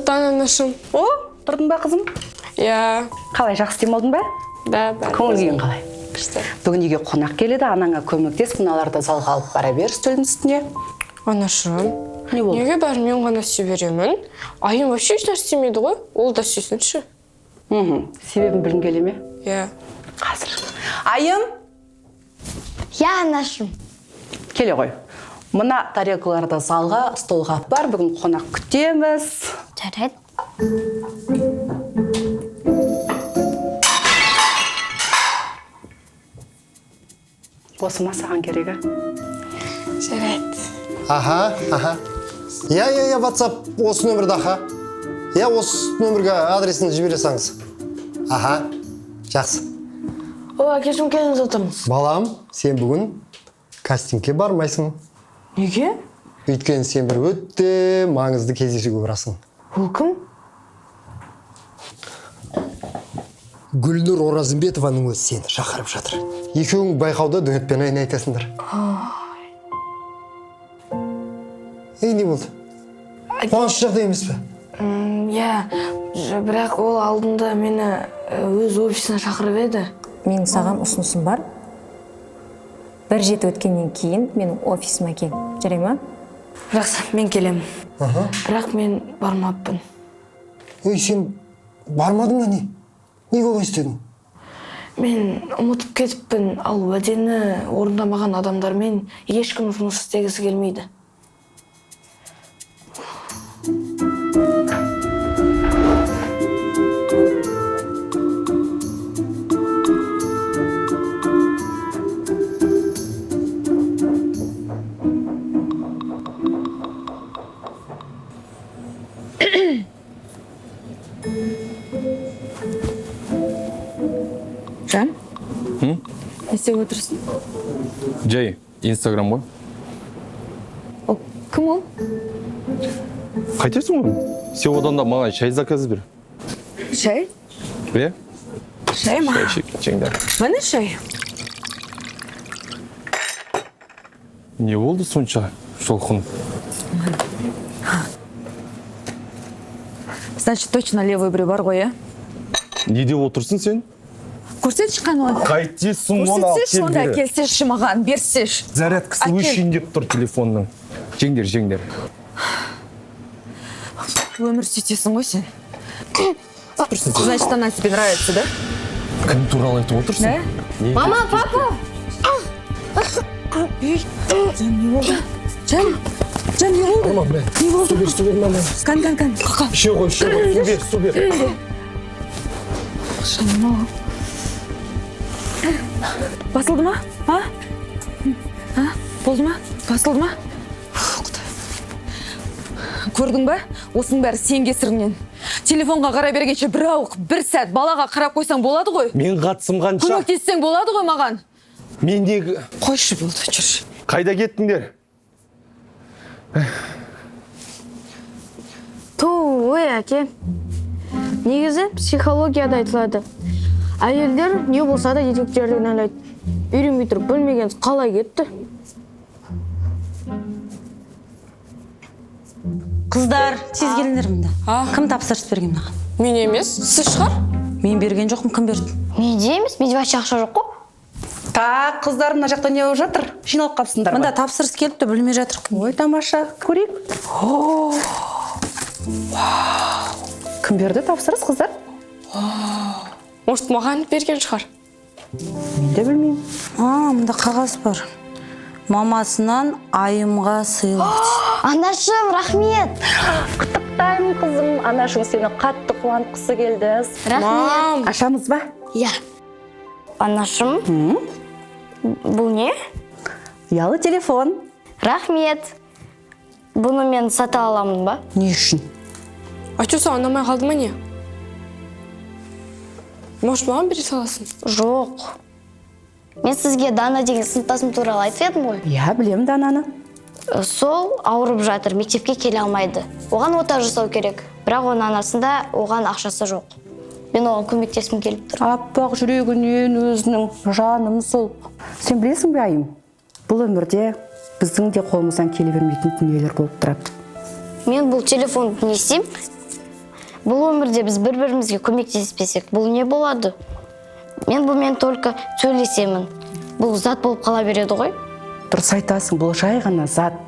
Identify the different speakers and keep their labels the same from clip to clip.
Speaker 1: Қайырлы анашым.
Speaker 2: О, тұрдың ба қызым?
Speaker 1: Иә.
Speaker 2: Қалай, жақсы демалдың ба?
Speaker 1: Да.
Speaker 2: Көңіл күйің қалай?
Speaker 1: Күшті.
Speaker 2: Бүгін үйге қонақ келеді, анаңа көмектес, мыналарды залға алып бара бер үстелдің үстіне.
Speaker 1: Анашым.
Speaker 2: Не болды?
Speaker 1: Неге бәрі мен ғана істей беремін? Айым вообще ешнәрсе істемейді ғой. Ол да істесінші.
Speaker 2: Себебін білгелі ме?
Speaker 1: Иә.
Speaker 2: Қазір. Айым,
Speaker 3: Я, анашым.
Speaker 2: келе ғой. Мына тарелкаларды залға, столға бар, бүгін қонақ күтеміз.
Speaker 3: Жарайды.
Speaker 2: Осы ма саған керегі?
Speaker 1: Жарайды.
Speaker 4: Аха. Я, WhatsApp осы нөмірді, аха. Я осы нөмірге адресін жібере саңыз. Аха, жақсы.
Speaker 5: О, әкешім келіңіз отырмыз.
Speaker 4: Балам, сен бүгін кастингке бармайсың.
Speaker 5: Неге?
Speaker 4: Өйткені сен бір өтте маңызды кездесуге барасың.
Speaker 5: Ол кім?
Speaker 4: Гүлнұр Оразымбетованың өзі сені шақырып жатыр. Екеуің байқауда дөңетпен ойнайтасыңдар. Не болды? Қуаныш жағдай емес пе?
Speaker 5: Я, бірақ ол алдында мені өз офисіне шақырып еді.
Speaker 6: Менің саған ұсынысым бар. Бір жеті өткеннен кейін менің офисіме кел. Жарай ма?
Speaker 5: Жақсы, мен келемін. Бірақ мен бармаппын.
Speaker 4: Ой, сен бармадың ба не? Неге олай істедің?
Speaker 5: Мен ұмытып кетіппін, ал уәдені орындамаған адамдармен ешкім жұмыс істегісі келмейді.
Speaker 6: Жан? Не істеп отырсың?
Speaker 7: Жай, Инстаграм ғой.
Speaker 6: О, кім ол?
Speaker 7: Қайтесің ғой? Сен одан да маған шай заказ бер.
Speaker 6: Шай?
Speaker 7: Бе?
Speaker 6: Шай ма?
Speaker 7: Шай жеңдер.
Speaker 6: Міне шай.
Speaker 7: Не болды сонша шолқын?
Speaker 6: Значит, точно левый біреу бар ғой,
Speaker 7: Не деп отырсың сен?
Speaker 6: Көрсетші қаны.
Speaker 7: Қайтесің оны алып
Speaker 6: Көрсетші, онда келсеші маған, берсеш.
Speaker 7: Зарядкасы өшейін деп тұр телефонның. Жеңдер.
Speaker 6: Өмір сүйтесің ғой сен. Значит, она тебе нравится, да?
Speaker 7: Кім туралы айтып отырсың?
Speaker 3: Мама, папа!
Speaker 6: Жан, не болды?
Speaker 4: Мама, бля, су бер, мама.
Speaker 6: Кан. Қақа.
Speaker 4: Іше ғой, су бер.
Speaker 6: Басылды ма? Болды ма? Басылды ма? Көрдің ба? Осының бәрі сен кесіріңнен. Телефонға қарай бергенше бір сәт балаға қарап қойсаң болады ғой.
Speaker 7: Мен қатысым қанша?
Speaker 6: Көмектессең болады ғой маған.
Speaker 7: Мендегі...
Speaker 6: Қойшы болды, жүрші.
Speaker 7: Қайда кеттіңдер?
Speaker 3: Ой, әке. Негізі психологияда айтылады. Әйелдер не болса да еркектерден ойлайды. Үйренбей тұрып білмеген қалай кетті?
Speaker 8: Қыздар, тез келіңдер мында. Кім тапсырыс берген маған?
Speaker 1: Мен емес, сіз шығар?
Speaker 8: Мен берген жоқпын, кім берді?
Speaker 3: Менде емес, менде вообще ақша жоқ қой.
Speaker 2: Так, қыздар, мына жақта не болып жатыр? Жиналып қапсыңдар
Speaker 8: Мында тапсырыс келіпті, білмей жатыр.
Speaker 2: Ой, тамаша, көрейік. Кім берді тапсырыс, қыздар?
Speaker 1: Может, маған берген шығар?
Speaker 2: Мен де білмеймін.
Speaker 8: Мында қағаз бар. Мамасынан айымға сыйлық.
Speaker 3: Анашым, рахмет.
Speaker 2: Құттықтаймын, қызым. Анашың сені қатты қуантқысы келді.
Speaker 3: Рахмет.
Speaker 2: Ашамыз ба?
Speaker 3: Я. Анашым, бұл не?
Speaker 2: Ұялы телефон.
Speaker 3: Рахмет. Бұны мен сата аламын ба?
Speaker 2: Не үшін?
Speaker 1: Айту саған ұнамай қалды ма не? Может, маған бере саласың?
Speaker 3: Жоқ. Мен сізге Дана деген сыныптасым туралы айтып едім ғой.
Speaker 2: Я, білемін Дананы.
Speaker 3: Сол ауырып жатыр, мектепке келе алмайды. Оған ота жасау керек. Бірақ оның анасында оған ақшасы жоқ. Мен оған көмектескім келіп тұр.
Speaker 2: Аппақ жүрегінен өзінің жаным сол. Сен білесің бе, Айым? Бұл өмірде біздің де қолымыздан келе бермейтін дүниелер болып тұрады.
Speaker 3: Мен бұл телефонды не істеймін? бұл өмірде біз бір-бірімізге көмектеспесек, бұл не болады? Мен только сөйлесемін. Бұл зат болып қала береді ғой.
Speaker 2: Дұрыс айтасың, бұл жай ғана зат.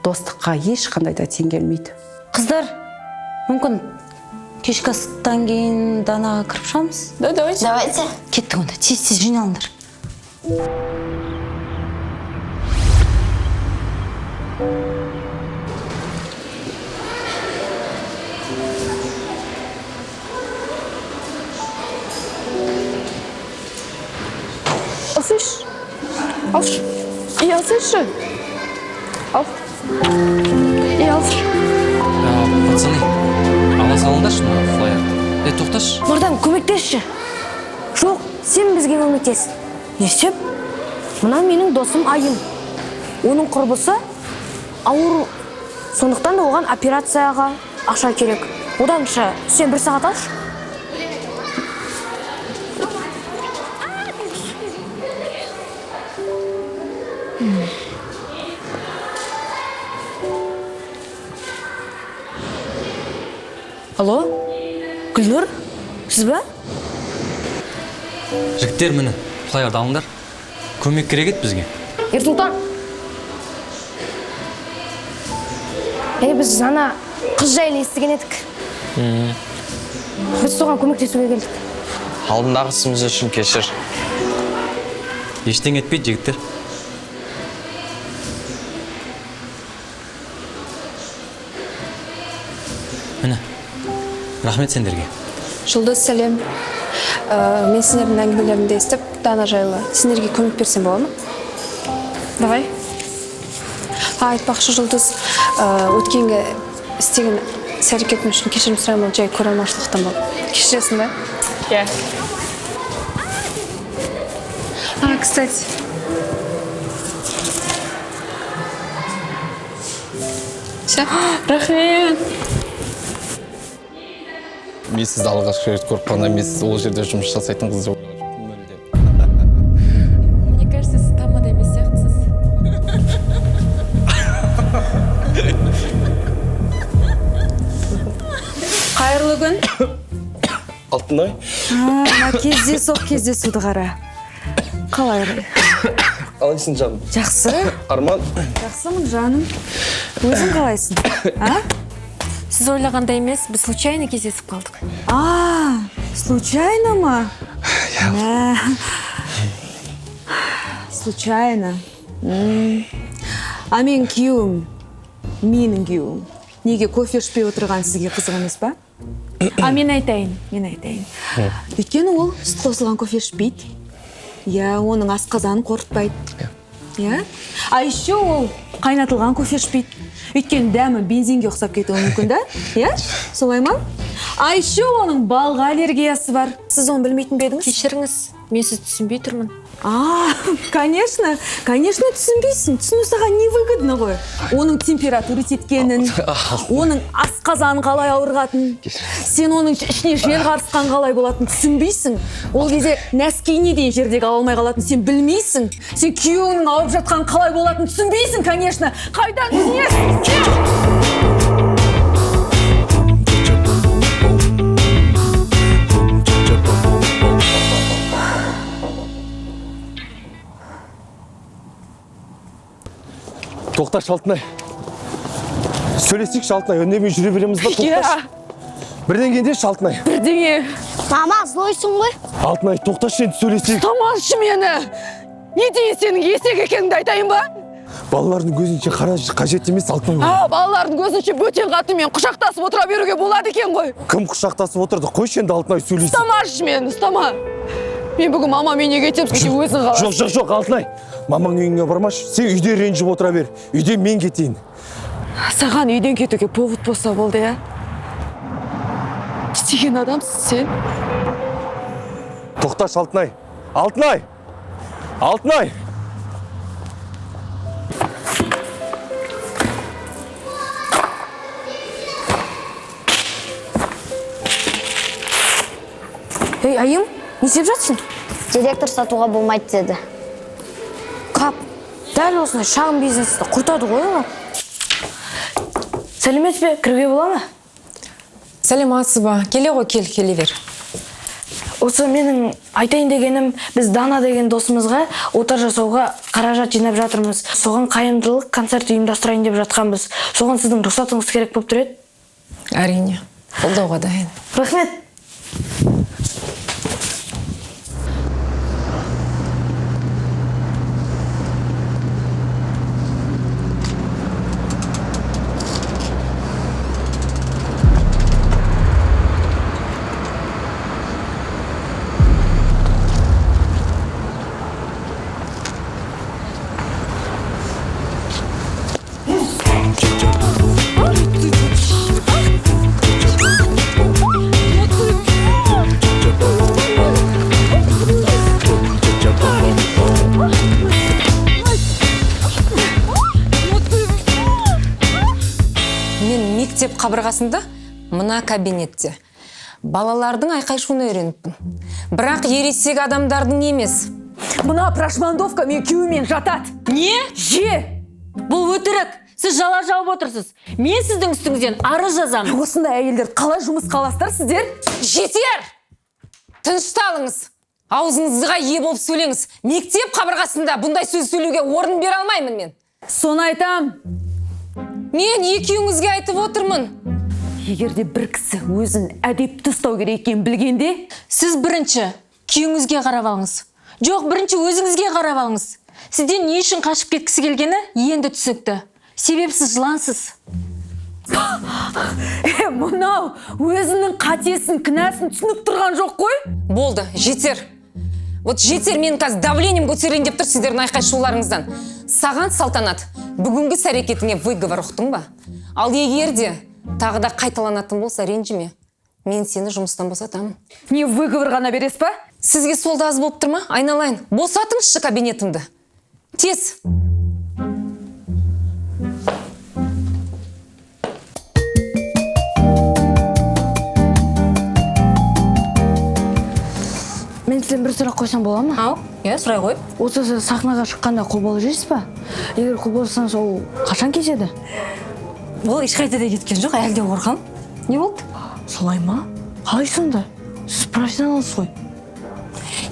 Speaker 2: Достыққа ешқандай да тең келмейді.
Speaker 8: Қыздар, мүмкін кешкі астан кейін данаға кіріп шығамыз?
Speaker 1: Да, давайте.
Speaker 3: Давайте.
Speaker 8: Кеттік онда, тез-тез жиналыңдар.
Speaker 1: Алсайшы. Алшы. И алсайшы. Ал. И алшы.
Speaker 9: Пацаны, ала салыңдаршы мына флайер. Тоқташы.
Speaker 3: Мардан, көмектесші. Жоқ, сен бізге көмектес. Не істеп? Мына менің досым Айым. Оның құрбысы ауыр. Сондықтан да оған операцияға ақша керек. Оданша сен 1 сағат алшы. Алло, Гүлнұр, сіз бе?
Speaker 9: Жігіттер міне, флайерді алыңдар. Көмек керек еді бізге.
Speaker 3: Ерсұлтан. Біз жаңа қыз жайлы естіген едік. Біз соған көмектесуге келдік.
Speaker 9: Алдындағы ісіміз үшін кешір. Ештеңе етпейді, жігіттер. Міне, рахмет сендерге.
Speaker 1: Жұлдыз, сәлем. Мен сендердің әңгімелеріңді естіп, Дана жайлы сендерге көмек берсем бола ма? Давай. Айтпақшы, Жұлдыз, өткенгі істеген іс-әрекетім үшін кешірім сұраймын, жай көре алмаушылықтан болды. Кешіресің бе? Иә. Кстати. Все, рахмет.
Speaker 7: Мен сізді алғашқы рет көріп қалғанда мен сіз ол жерде жұмыс жасайтын қыз деп
Speaker 6: Мне кажется, сіз тамада емес сияқтысыз. Қайырлы күн.
Speaker 7: Алтынай.
Speaker 6: Кездесуді қара. Қалай?
Speaker 7: Қалайсың жаным?
Speaker 6: Жақсы.
Speaker 7: Арман.
Speaker 6: Жақсымын жаным. Өзің қалайсың?
Speaker 10: Сіз ойлағанда емес, біз случайно кездесіп қалдық.
Speaker 6: Случайно ма? Случайно. А мен күйеуім, менің күйеуім. Неге кофе ішпей отырған сізге қызық емес па? Мен айтайын. Өйткені ол сүт қосылған кофе ішпейді. Оның асқазанын қорытпайды. А еще ол қайнатылған кофе ішпейді. Өйткені дәмі бензинге ұқсап кетуі мүмкін да? Солай ма? А еще оның балға аллергиясы бар. Сіз оны білмейтін бе едіңіз?
Speaker 10: Кешіріңіз, мен сізді түсінбей тұрмын.
Speaker 6: Конечно түсінбейсің. Түсіну саған не выгодно ғой? Оның температура теткенін, оның асқазаны қалай ауырғатын, сен оның ішіне жел қарысқан қалай болатын түсінбейсің. Ол кезде нәскиіне дейін жердегі ала алмай қалатын сен білмейсің. Сен күйеуіңнің ауырып жатқан қалай болатын түсінбейсің, конечно. Қайдан түсінесің?
Speaker 7: Тоқташы Алтынай. Сөйлесейікші Алтынай, үндемей жүре береміз ба? Тоқташы. Бірден кендеші Алтынай.
Speaker 3: Бірдеңе. Мама, злойсың ғой?
Speaker 7: Алтынай, тоқташы енді сөйлесейік.
Speaker 6: Тамашы мені. Не дейін сенің есек екеніңді айтайын ба?
Speaker 7: Балалардың көзінше қажет емес Алтынай.
Speaker 6: Балалардың көзінше бөтен қатынмен құшақтасып отыра беруге болады екен ғой.
Speaker 7: Кім құшақтасып отырды? Қойшы енді Алтынай сөйлесейік.
Speaker 6: Ұстамашы мені, ұстама. Мен бүгін мамамен неге кетеміз өзің қаласың.
Speaker 7: Жоқ, Алтынай. Мамаң үйіңе бармашы. Сен үйде ренжіп отыра бер. Үйде мен кетейін.
Speaker 6: Саған үйден кетуге повод болса болды, я? Істеген адамсың сен.
Speaker 7: Тоқташы Алтынай. Алтынай!
Speaker 3: Ей, Айым, не істеп жатсың? Директор сатуға болмайды деді. Қап, дәл осындай шағын бизнесті құртады ғой олар.
Speaker 5: Сәлемет пе, кіруге бола ма?
Speaker 10: Сәлематсыз ба? Келе ғой, келе бер.
Speaker 5: Осы менің айтайын дегенім, біз Дана деген досымызға ота жасауға қаражат жинап жатырмыз. Соған қайырымдылық концерт ұйымдастырайын деп жатқанбыз. Соған сіздің рұқсатыңыз керек болып тұр еді.
Speaker 10: Әрине, қолдауға дайын.
Speaker 5: Рахмет.
Speaker 10: Мектеп қабырғасында мына кабинетте балалардың айқай-шуын үйреніппін. Бірақ ересек адамдардың емес.
Speaker 6: Мына прошмандовка мен күйеуімен жатады.
Speaker 10: Не?
Speaker 6: Же!
Speaker 10: Бұл өтірік. Сіз жала жауып отырсыз. Мен сіздің үстіңізден арыз жазамын.
Speaker 6: Осындай әйелдер қалай жұмысқа аласыздар сіздер?
Speaker 10: Жетер! Тынышталыңыз. Аузыңызға ие болып сөйлеңіз. Мектеп қабырғасында бұндай сөз сөйлеуге орын бере алмаймын мен.
Speaker 6: Соны айтам.
Speaker 10: Мен екеуіңізге айтып отырмын.
Speaker 6: Егерде бір кісі өзін әдепті ұстау керек екенін білгенде,
Speaker 10: Сіз бірінші күйеуіңізге қарап алыңыз. Жоқ, бірінші өзіңізге қарап алыңыз. Сізден не үшін қашып кеткісі келгені енді түсікті. Себеп сіз жылансыз.
Speaker 6: Мынау өзінің қатесін, кінәсін түсініп тұрған жоқ қой?
Speaker 10: Болды, жетер. Вот жетер, мен қазір давлением көтерейін деп тұр сіздердің айқай-шуларыңыздан. Саған салтанат, бүгінгі іс-әрекетіңе выговор ұқтың ба? Ал егер де тағы да қайталанатын болса, ренжіме. Мен сені жұмыстан босатамын.
Speaker 6: Не выговор ғана бересіз ба?
Speaker 10: Сізге сол да аз болып тұр ма? Айналайын, босатыңызшы кабинетімді. Тез.
Speaker 5: Мен сізден бір сұрақ қойсам бола ма?
Speaker 10: Ау, сұрай ғой.
Speaker 5: Осы сіз сахнаға шыққанда қобал жейсіз ба? Егер қобалсаңыз, ол қашан кеседі?
Speaker 10: Ол ешқайда да кеткен жоқ, әлде қорқам. Не болды?
Speaker 5: Солай ма? Қалай сонда? Сіз профессионалсыз ғой.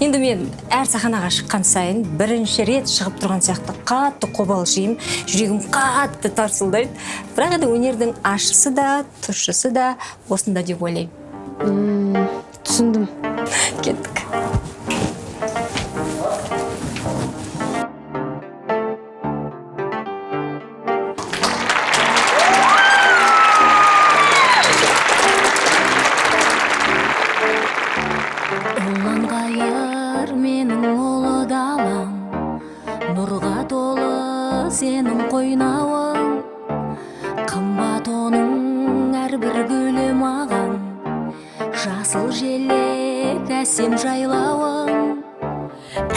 Speaker 8: Енді мен әр сахнаға шыққан сайын бірінші рет шығып тұрған сияқты қатты қобал жеймін, жүрегім қатты тарсылдайды. Бірақ енді өнердің ашысы да, тұщысы да осында деп ойлаймын.
Speaker 5: Түсіндім.
Speaker 8: Кеттік.
Speaker 11: Уланғайыр менің ұлы далам, нұрға толы сенің қойнауың, қымбат оның әрбір гүлі маған, жасыл желек әсем жайлауың.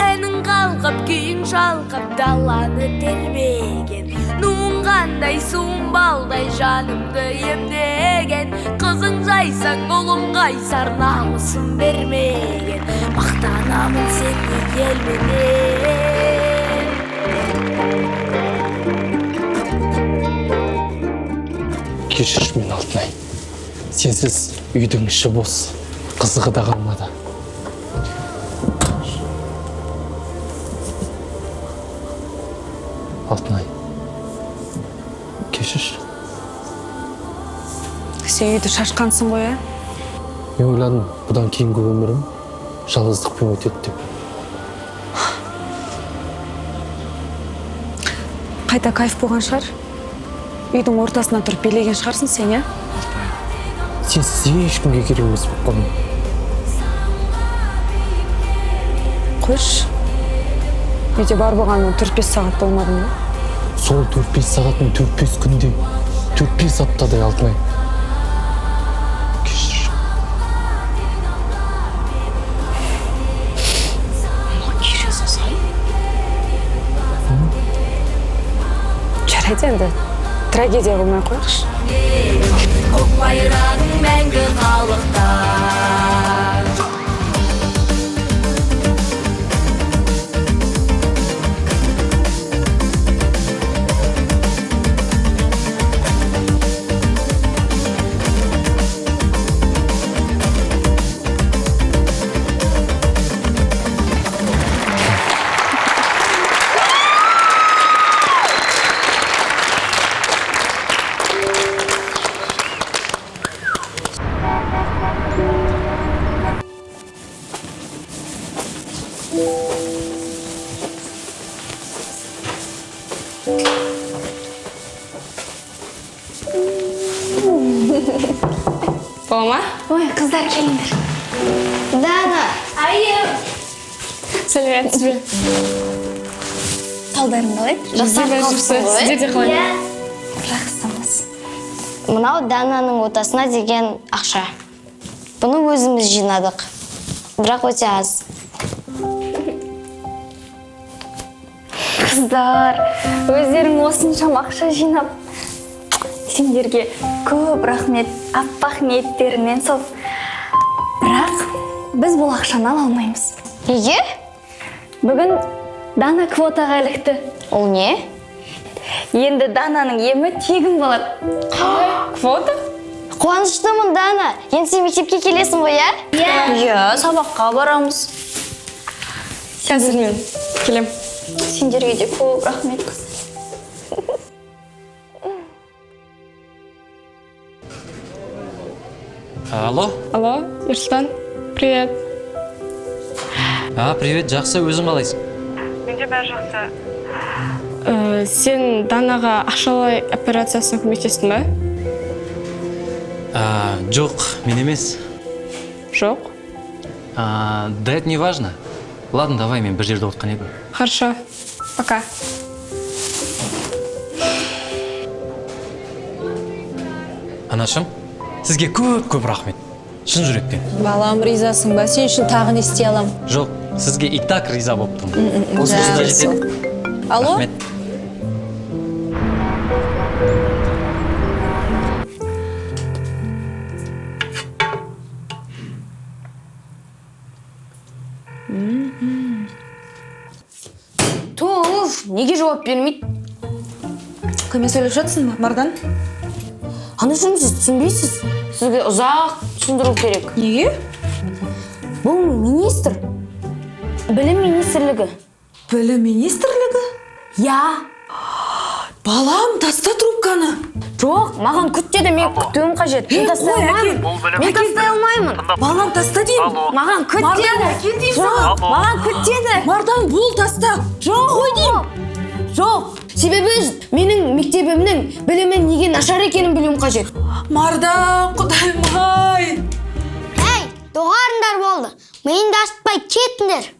Speaker 11: Әнің қалқып, күйің шалқып, даланы тербеген, нуың қандай сумбалдай жанымды емдеген. Қызың жайсаң, ұлың қайсар, намысын бермеген, мақтанамын сені елменен.
Speaker 12: Кешірші мен Алтынай. Сенсіз үйдің іші бос, қызығы да қалмады. Алтынай, кешірші.
Speaker 6: Сен үйді шашқансың ғой, ә?
Speaker 12: Мен ойладым, бұдан кейінгі өмірім жалғыздықпен өтеді деп.
Speaker 6: Қайта кайф болған шығар? Үйдің ортасынан тұрып билеген шығарсың сен, ә?
Speaker 12: Сенсіз ешкімге керек емес болып қалдым.
Speaker 6: Қойш, үйде бар болғанмен 4-5 сағат болмады ма?
Speaker 12: Сол 4-5 сағаттың 4-5 күнде, 4-5 аптадай Алтынай. Кешір.
Speaker 6: Кешірсі сай? Жарайды енді, трагедия болмай қойықшы.
Speaker 11: Көк байрағың мәңгі қалықта.
Speaker 5: Сала ма?
Speaker 13: Ой, қыздар келіңдер. Дана. Айым.
Speaker 5: Сәлеметсіз бе?
Speaker 13: Қалдарың қалай?
Speaker 5: Жасап қалыпсыз. Сіздер де қалай?
Speaker 13: Жақсымыз. Мынау Дананың отасына деген ақша. Бұны өзіміз жинадық. Бірақ өте аз.
Speaker 14: Қыздар, өздерің осыншама ақша жинап, сендерге көп рахмет, аппақ ниеттеріңнен сол. Бірақ біз бұл ақшаны ала алмаймыз.
Speaker 13: Неге?
Speaker 14: Бүгін Дана квотаға ілікті.
Speaker 13: Ол не?
Speaker 14: Енді Дананың емі тегін болады.
Speaker 5: Квота?
Speaker 13: Қуаныштымын, Дана. Енді сен мектепке келесің ғой, иә?
Speaker 14: Иә, сабаққа барамыз.
Speaker 5: Қазір мен келем.
Speaker 14: Сендерге де көп рахмет, қыз.
Speaker 9: Алло?
Speaker 5: Алло, Ерсултан, привет.
Speaker 9: Привет, жақсы, өзің қалайсың?
Speaker 5: Менде бәрі жақсы. Сен Данаға ақшалай операциясына көмектестің бе?
Speaker 9: Жоқ, мен емес.
Speaker 5: Жоқ.
Speaker 9: Да это не важно. Ладно, давай, мен бір жерде отқан едім.
Speaker 5: Хорошо. Пока.
Speaker 9: Анашым, сізге көп рахмет. Шын жүректен.
Speaker 8: Балам, ризасың ба? Сен үшін тағы не істей алам?
Speaker 9: Жоқ, сізге и так риза болыптым. Осында жетеді.
Speaker 8: Алло?
Speaker 9: Рахмет.
Speaker 3: Туф, неге жауап бермейді?
Speaker 6: Кіммен сөйлесіп жатсың ба, Мардан?
Speaker 3: Анашым, сіз түсінбейсіз. Сізге ұзақ түсіндіру керек.
Speaker 6: Неге?
Speaker 3: Бұл министр. Білім министрлігі.
Speaker 6: Білім министрлігі?
Speaker 3: Я.
Speaker 6: Балам, таста трубканы.
Speaker 3: Жоқ, маған күт деді, мен күтуім қажет. Мен тастай алмаймын. Мен тастай алмаймын.
Speaker 6: Балам, таста деймін.
Speaker 3: Маған күт деді.
Speaker 6: Мардан, әкел деймін.
Speaker 3: Жоқ, маған күт деді.
Speaker 6: Мардан, бұл таста.
Speaker 3: Жоқ, қой деймін. Жоқ, себебі менің мектебімнің білімі неге нашар екенін білуім қажет.
Speaker 6: Мардан, құдайым ай.
Speaker 13: Әй, доғарындар болды. Миыңды ашытпай кетіңдер.